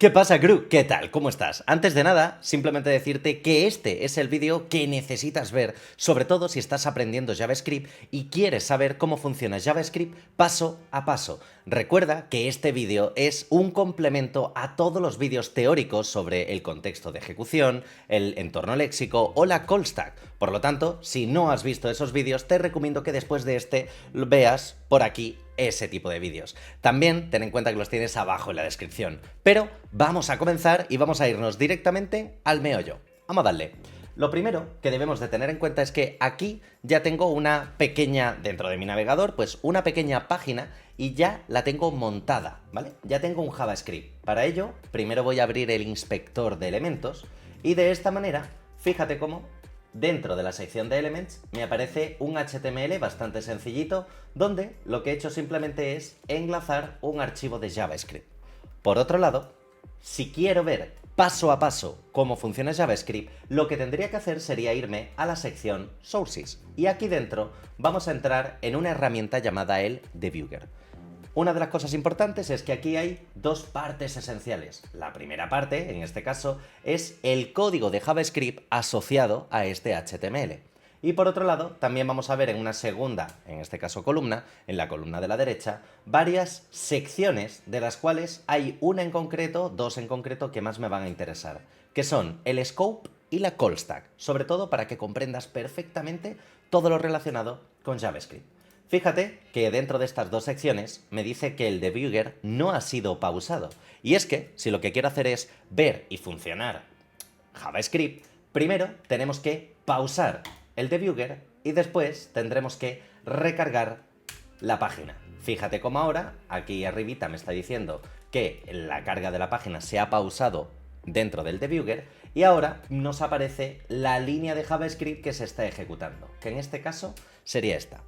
¿Qué pasa, crew? ¿Qué tal? ¿Cómo estás? Antes de nada, simplemente decirte que este es el vídeo que necesitas ver, sobre todo si estás aprendiendo JavaScript y quieres saber cómo funciona JavaScript paso a paso. Recuerda que este vídeo es un complemento a todos los vídeos teóricos sobre el contexto de ejecución, el entorno léxico o la call stack. Por lo tanto, si no has visto esos vídeos, te recomiendo que después de este veas por aquí ese tipo de vídeos. También ten en cuenta que los tienes abajo en la descripción. Pero vamos a comenzar y vamos a irnos directamente al meollo. Vamos a darle. Lo primero que debemos de tener en cuenta es que aquí ya tengo una pequeña, dentro de mi navegador, pues una pequeña página y ya la tengo montada, ¿vale? Ya tengo un JavaScript. Para ello, primero voy a abrir el inspector de elementos y de esta manera, fíjate cómo dentro de la sección de Elements me aparece un HTML bastante sencillito donde lo que he hecho simplemente es enlazar un archivo de JavaScript. Por otro lado, si quiero ver paso a paso cómo funciona JavaScript, lo que tendría que hacer sería irme a la sección Sources. Y aquí dentro vamos a entrar en una herramienta llamada el Debugger. Una de las cosas importantes es que aquí hay dos partes esenciales. La primera parte, en este caso, es el código de JavaScript asociado a este HTML. Y por otro lado, también vamos a ver en una segunda, en este caso columna, en la columna de la derecha, varias secciones de las cuales hay una en concreto, dos en concreto que más me van a interesar, que son el scope y la call stack, sobre todo para que comprendas perfectamente todo lo relacionado con JavaScript. Fíjate que dentro de estas dos secciones me dice que el debugger no ha sido pausado. Y es que, si lo que quiero hacer es ver y funcionar JavaScript, primero tenemos que pausar el debugger y después tendremos que recargar la página. Fíjate cómo ahora, aquí arribita me está diciendo que la carga de la página se ha pausado dentro del debugger y ahora nos aparece la línea de JavaScript que se está ejecutando, que en este caso sería esta.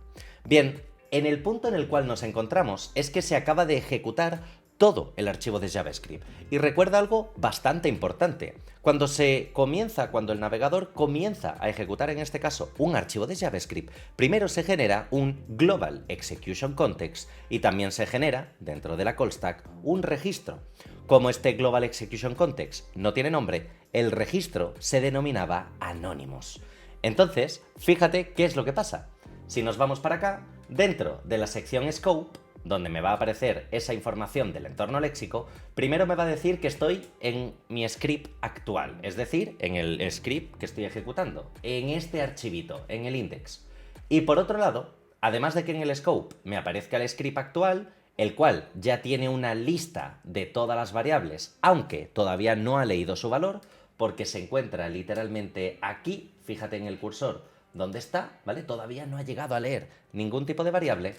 Bien, en el punto en el cual nos encontramos es que se acaba de ejecutar todo el archivo de JavaScript. Y recuerda algo bastante importante. Cuando el navegador comienza a ejecutar, en este caso, un archivo de JavaScript, primero se genera un Global Execution Context y también se genera, dentro de la call stack, un registro. Como este Global Execution Context no tiene nombre, el registro se denominaba Anonymous. Entonces, fíjate qué es lo que pasa. Si nos vamos para acá, dentro de la sección Scope, donde me va a aparecer esa información del entorno léxico, primero me va a decir que estoy en mi script actual, es decir, en el script que estoy ejecutando, en este archivito, en el index. Y por otro lado, además de que en el Scope me aparezca el script actual, el cual ya tiene una lista de todas las variables, aunque todavía no ha leído su valor, porque se encuentra literalmente aquí, fíjate en el cursor, ¿dónde está? ¿Vale? Todavía no ha llegado a leer ningún tipo de variable.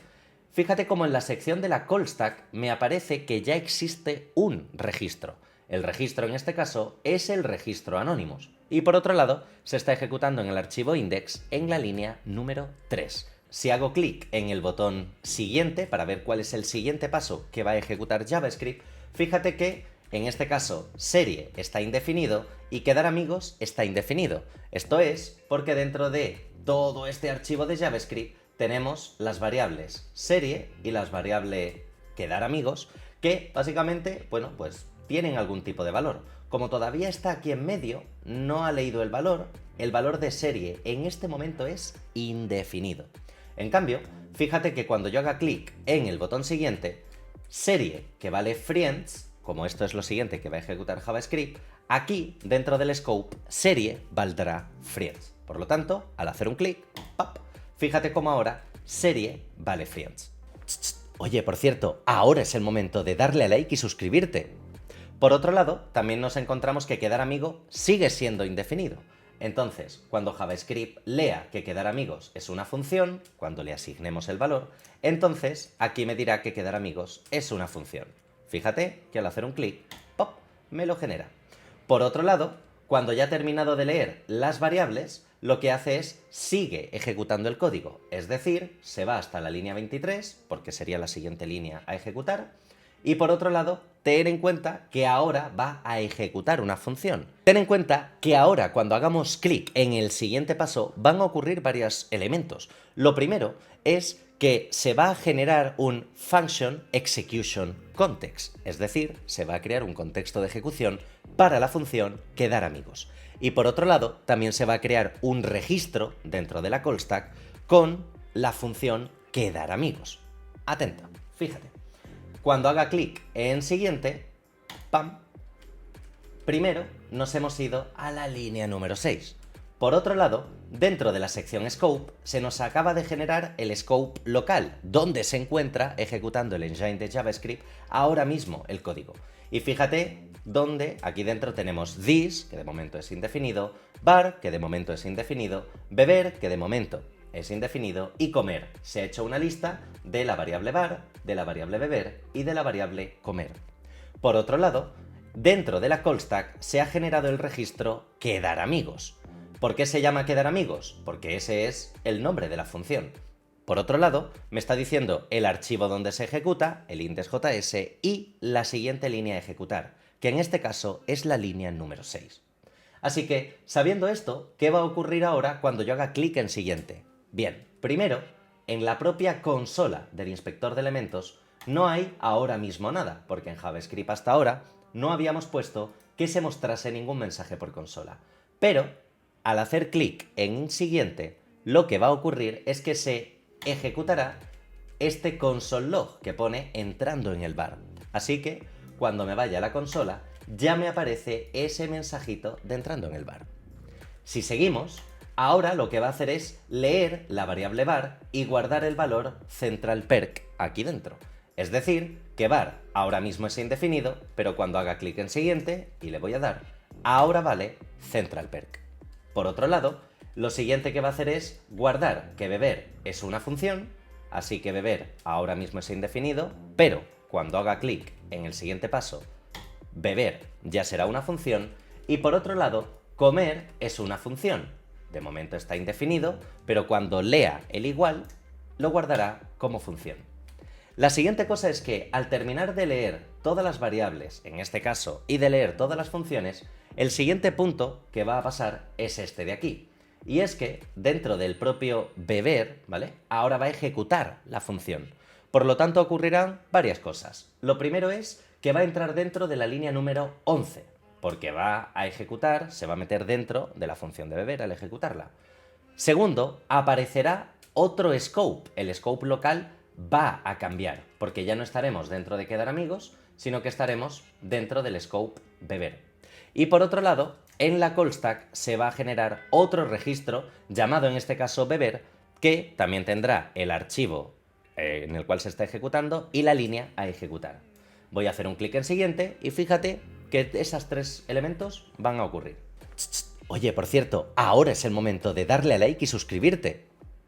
Fíjate como en la sección de la call stack me aparece que ya existe un registro. El registro en este caso es el registro Anonymous. Y por otro lado, se está ejecutando en el archivo index en la línea número 3. Si hago clic en el botón siguiente para ver cuál es el siguiente paso que va a ejecutar JavaScript, fíjate que en este caso, serie está indefinido y quedar amigos está indefinido. Esto es porque dentro de todo este archivo de JavaScript tenemos las variables serie y las variables quedar amigos que básicamente, bueno, pues tienen algún tipo de valor. Como todavía está aquí en medio, no ha leído el valor de serie en este momento es indefinido. En cambio, fíjate que cuando yo haga clic en el botón siguiente, serie que vale friends, como esto es lo siguiente que va a ejecutar JavaScript, aquí, dentro del scope, serie valdrá friends. Por lo tanto, al hacer un clic, ¡pap!, fíjate cómo ahora serie vale friends. Oye, por cierto, ahora es el momento de darle a like y suscribirte. Por otro lado, también nos encontramos que quedar amigo sigue siendo indefinido. Entonces, cuando JavaScript lea que quedar amigos es una función, cuando le asignemos el valor, entonces aquí me dirá que quedar amigos es una función. Fíjate que al hacer un clic, ¡pop!, me lo genera. Por otro lado, cuando ya ha terminado de leer las variables, lo que hace es sigue ejecutando el código. Es decir, se va hasta la línea 23, porque sería la siguiente línea a ejecutar. Y por otro lado, ten en cuenta que ahora va a ejecutar una función. Ten en cuenta que ahora, cuando hagamos clic en el siguiente paso, van a ocurrir varios elementos. Lo primero es que se va a generar un Function Execution Context, es decir, se va a crear un contexto de ejecución para la función quedar amigos. Y por otro lado, también se va a crear un registro dentro de la call stack con la función quedar amigos. Atenta, fíjate. Cuando haga clic en siguiente, ¡pam!, primero nos hemos ido a la línea número 6. Por otro lado, dentro de la sección Scope, se nos acaba de generar el Scope local, donde se encuentra ejecutando el engine de JavaScript ahora mismo el código. Y fíjate donde aquí dentro tenemos this, que de momento es indefinido, bar, que de momento es indefinido, beber, que de momento es indefinido, y comer. Se ha hecho una lista de la variable bar, de la variable beber y de la variable comer. Por otro lado, dentro de la call stack se ha generado el registro quedar amigos. ¿Por qué se llama quedar amigos? Porque ese es el nombre de la función. Por otro lado, me está diciendo el archivo donde se ejecuta, el index.js, y la siguiente línea a ejecutar, que en este caso es la línea número 6. Así que, sabiendo esto, ¿qué va a ocurrir ahora cuando yo haga clic en siguiente? Bien, primero, en la propia consola del inspector de elementos no hay ahora mismo nada, porque en JavaScript hasta ahora no habíamos puesto que se mostrase ningún mensaje por consola. Pero, al hacer clic en siguiente, lo que va a ocurrir es que se ejecutará este console log que pone entrando en el bar. Así que, cuando me vaya a la consola, ya me aparece ese mensajito de entrando en el bar. Si seguimos, ahora lo que va a hacer es leer la variable bar y guardar el valor central_perk aquí dentro. Es decir, que bar ahora mismo es indefinido, pero cuando haga clic en siguiente, y le voy a dar, ahora vale central_perk. Por otro lado, lo siguiente que va a hacer es guardar que beber es una función, así que beber ahora mismo es indefinido, pero cuando haga clic en el siguiente paso, beber ya será una función, y por otro lado, comer es una función. De momento está indefinido, pero cuando lea el igual, lo guardará como función. La siguiente cosa es que al terminar de leer todas las variables, en este caso, y de leer todas las funciones, el siguiente punto que va a pasar es este de aquí. Y es que dentro del propio beber, ¿vale?, ahora va a ejecutar la función. Por lo tanto, ocurrirán varias cosas. Lo primero es que va a entrar dentro de la línea número 11, porque va a ejecutar, se va a meter dentro de la función de beber al ejecutarla. Segundo, aparecerá otro scope. El scope local va a cambiar, porque ya no estaremos dentro de quedar amigos, sino que estaremos dentro del scope beber. Y por otro lado, en la call stack se va a generar otro registro, llamado en este caso beber, que también tendrá el archivo en el cual se está ejecutando y la línea a ejecutar. Voy a hacer un clic en siguiente y fíjate que esos tres elementos van a ocurrir. Oye, por cierto, ahora es el momento de darle a like y suscribirte.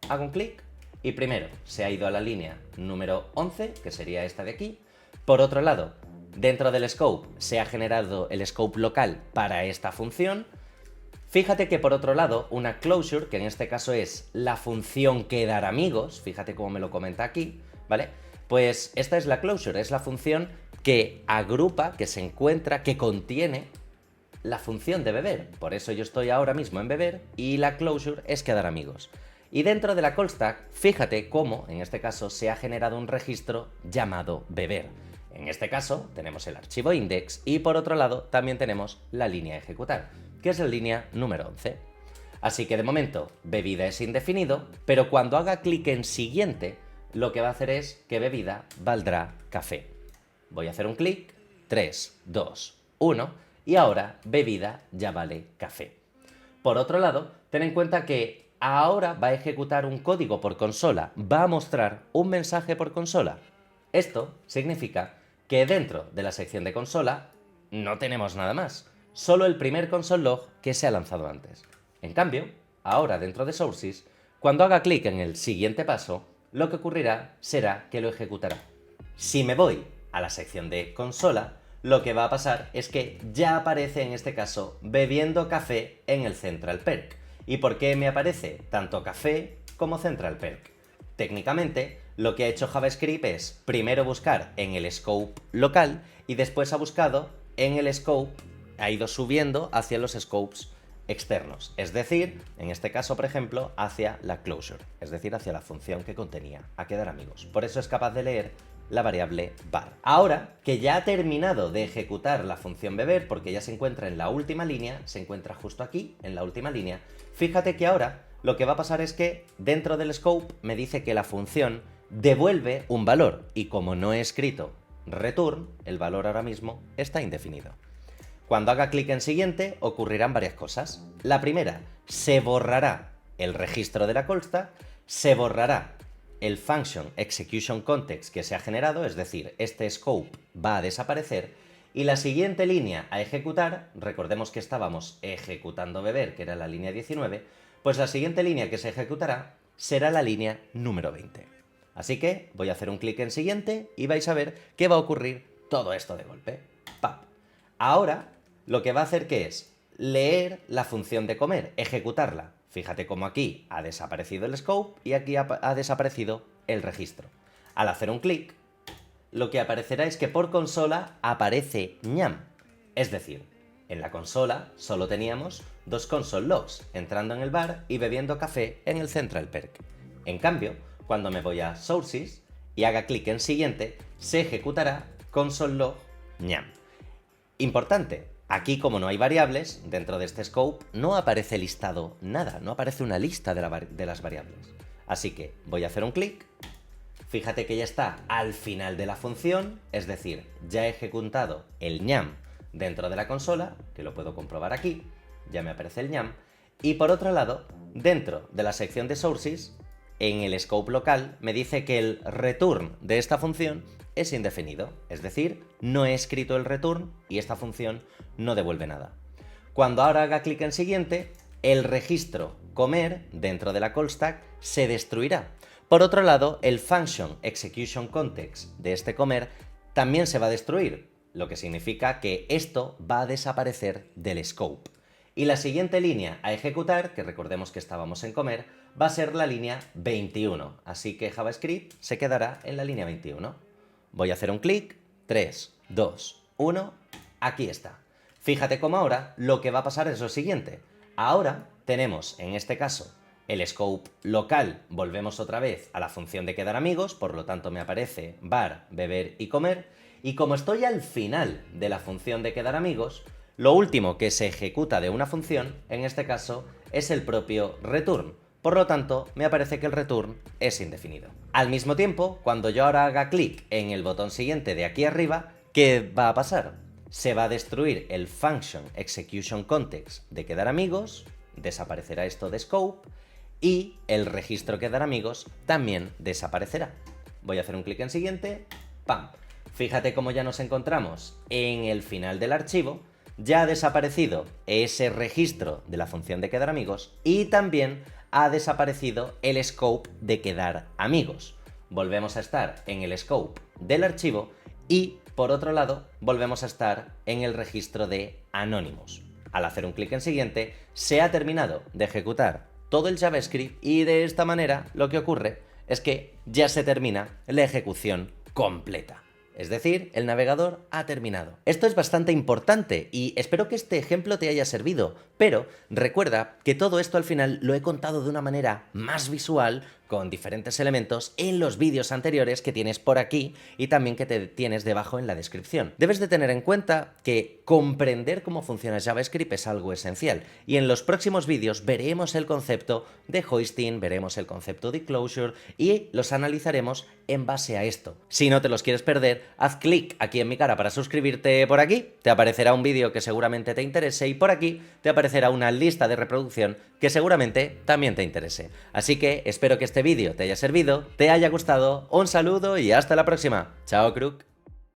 Hago un clic y primero se ha ido a la línea número 11, que sería esta de aquí. Por otro lado, dentro del scope se ha generado el scope local para esta función. Fíjate que por otro lado, una closure, que en este caso es la función quedar amigos, fíjate cómo me lo comenta aquí, ¿vale? Pues esta es la closure, es la función que agrupa, que se encuentra, que contiene la función de beber. Por eso yo estoy ahora mismo en beber y la closure es quedar amigos. Y dentro de la call stack, fíjate cómo, en este caso, se ha generado un registro llamado beber. En este caso, tenemos el archivo index y por otro lado, también tenemos la línea a ejecutar, que es la línea número 11. Así que de momento, bebida es indefinido, pero cuando haga clic en siguiente, lo que va a hacer es que bebida valdrá café. Voy a hacer un clic, 3, 2, 1, y ahora bebida ya vale café. Por otro lado, ten en cuenta que ahora va a ejecutar un código por consola, va a mostrar un mensaje por consola. Esto significa que dentro de la sección de consola no tenemos nada más, solo el primer console log que se ha lanzado antes. En cambio, ahora dentro de Sources, cuando haga clic en el siguiente paso, lo que ocurrirá será que lo ejecutará. Si me voy a la sección de consola, lo que va a pasar es que ya aparece en este caso bebiendo café en el central_perk. ¿Y por qué me aparece tanto café como central_perk? Técnicamente, lo que ha hecho JavaScript es primero buscar en el scope local y después ha buscado en el scope, ha ido subiendo hacia los scopes externos, es decir, en este caso, por ejemplo, hacia la closure, es decir, hacia la función que contenía a quedar amigos. Por eso es capaz de leer la variable var. Ahora que ya ha terminado de ejecutar la función beber, porque ya se encuentra en la última línea, se encuentra justo aquí, en la última línea, fíjate que ahora lo que va a pasar es que dentro del scope me dice que la función devuelve un valor, y como no he escrito return, el valor ahora mismo está indefinido. Cuando haga clic en siguiente, ocurrirán varias cosas. La primera, se borrará el registro de la call stack, se borrará el function execution context que se ha generado, es decir, este scope va a desaparecer, y la siguiente línea a ejecutar, recordemos que estábamos ejecutando beber, que era la línea 19, pues la siguiente línea que se ejecutará será la línea número 20. Así que voy a hacer un clic en siguiente y vais a ver que va a ocurrir todo esto de golpe. ¡Pap! Ahora lo que va a hacer que es leer la función de comer, ejecutarla. Fíjate cómo aquí ha desaparecido el scope y aquí ha desaparecido el registro. Al hacer un clic, lo que aparecerá es que por consola aparece ñam. Es decir, en la consola solo teníamos dos console logs, entrando en el bar y bebiendo café en el central perk. En cambio, cuando me voy a sources y haga clic en siguiente, se ejecutará console log ñam. Importante, aquí como no hay variables, dentro de este scope no aparece listado nada, no aparece una lista de las variables. Así que voy a hacer un clic, fíjate que ya está al final de la función, es decir, ya he ejecutado el ñam dentro de la consola, que lo puedo comprobar aquí, ya me aparece el ñam, y por otro lado, dentro de la sección de sources, en el scope local me dice que el return de esta función es indefinido, es decir, no he escrito el return y esta función no devuelve nada. Cuando ahora haga clic en siguiente, el registro comer dentro de la call stack se destruirá. Por otro lado, el function execution context de este comer también se va a destruir, lo que significa que esto va a desaparecer del scope. Y la siguiente línea a ejecutar, que recordemos que estábamos en comer, va a ser la línea 21, así que JavaScript se quedará en la línea 21. Voy a hacer un clic, 3, 2, 1, aquí está. Fíjate cómo ahora lo que va a pasar es lo siguiente. Ahora tenemos, en este caso, el scope local, volvemos otra vez a la función de quedar amigos, por lo tanto me aparece bar, beber y comer, y como estoy al final de la función de quedar amigos, lo último que se ejecuta de una función, en este caso, es el propio return. Por lo tanto, me aparece que el return es indefinido. Al mismo tiempo, cuando yo ahora haga clic en el botón siguiente de aquí arriba, ¿qué va a pasar? Se va a destruir el function execution context de quedar amigos, desaparecerá esto de scope, y el registro quedar amigos también desaparecerá. Voy a hacer un clic en siguiente, ¡pam! Fíjate cómo ya nos encontramos en el final del archivo, ya ha desaparecido ese registro de la función de quedar amigos y también ha desaparecido el scope de quedar amigos. Volvemos a estar en el scope del archivo y, por otro lado, volvemos a estar en el registro de anónimos. Al hacer un clic en siguiente, se ha terminado de ejecutar todo el JavaScript y de esta manera lo que ocurre es que ya se termina la ejecución completa. Es decir, el navegador ha terminado. Esto es bastante importante y espero que este ejemplo te haya servido, pero recuerda que todo esto al final lo he contado de una manera más visual, con diferentes elementos en los vídeos anteriores que tienes por aquí y también que te tienes debajo en la descripción. Debes de tener en cuenta que comprender cómo funciona JavaScript es algo esencial y en los próximos vídeos veremos el concepto de hoisting, veremos el concepto de closure y los analizaremos en base a esto. Si no te los quieres perder, haz clic aquí en mi cara para suscribirte por aquí, te aparecerá un vídeo que seguramente te interese y por aquí te aparecerá una lista de reproducción que seguramente también te interese. Así que espero que este vídeo te haya servido, te haya gustado, un saludo y hasta la próxima. Chao, Crook.